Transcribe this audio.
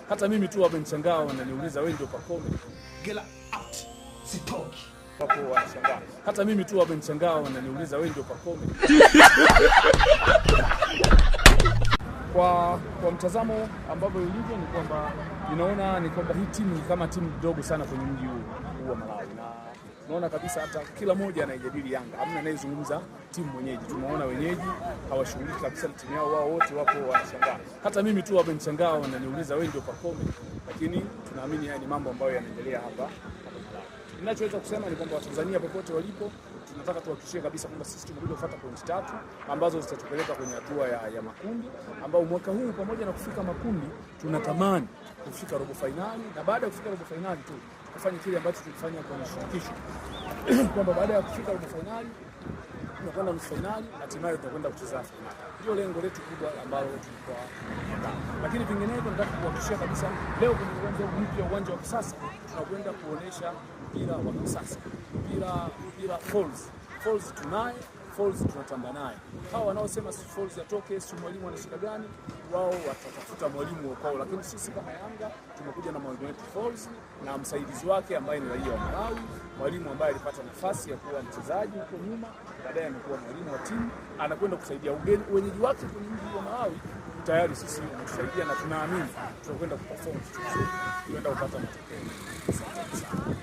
Hata mimi tu wamenishangaa, wananiuliza wewe ndio Pacome. Get out. Sitoki. Wapo wanashangaa. Hata mimi tu wamenishangaa, wananiuliza wewe ndio Pacome. Kwa mtazamo ambavyo ilivyo ni kwamba ninaona ni kwamba hii timu ni kama timu ndogo sana kwenye mji huu wa Malawi, na tunaona kabisa hata kila mmoja anaijadili Yanga, hamna anayezungumza timu mwenyeji. Tunaona wenyeji hawashughuliki kabisa na timu yao, wao wote wapo wanashangaa. Hata mimi tu wamenishangaa, wananiuliza wewe ndio Pacome, lakini tunaamini haya ni mambo ambayo yanaendelea hapa. Ninachoweza kusema ni kwamba Watanzania popote walipo, tunataka tuhakikishie kabisa kwamba sisi tumekuja kufuata pointi 3 ambazo zitatupeleka kwenye hatua ya makundi, ambao mwaka huu pamoja na kufika makundi tunatamani kufika robo finali, na baada ya kufika robo finali tu kufanya kile ambacho tulifanya kwenye shirikisho kwamba baada ya kufika robo finali tunakwenda nusu finali, hatimaye tutakwenda kucheza finali. Ndio lengo letu kubwa ambalo tulikuwa tunataka. Lakini vinginevyo nataka kuhakikishia kabisa leo kwenye uwanja mpya, uwanja wa kisasa, tunakwenda kuonesha mpira wa kisasa. Mpira Falls tunaye, Falls tunatamba naye. Hao wanaosema si Falls atoke, si mwalimu anashika gani, wao watatafuta mwalimu wa kwao, lakini sisi kama Yanga tumekuja na mwalimu wetu Falls na msaidizi wake ambaye ni raia wa Malawi, mwalimu ambaye alipata nafasi ya kuwa mchezaji huko nyuma, baadaye amekuwa mwalimu wa timu, anakwenda kusaidia wenyeji wake kwenye mji wa Malawi. Tayari sisi tunatusaidia na tunaamini tunakwenda kuperform, tunakwenda kupata matokeo.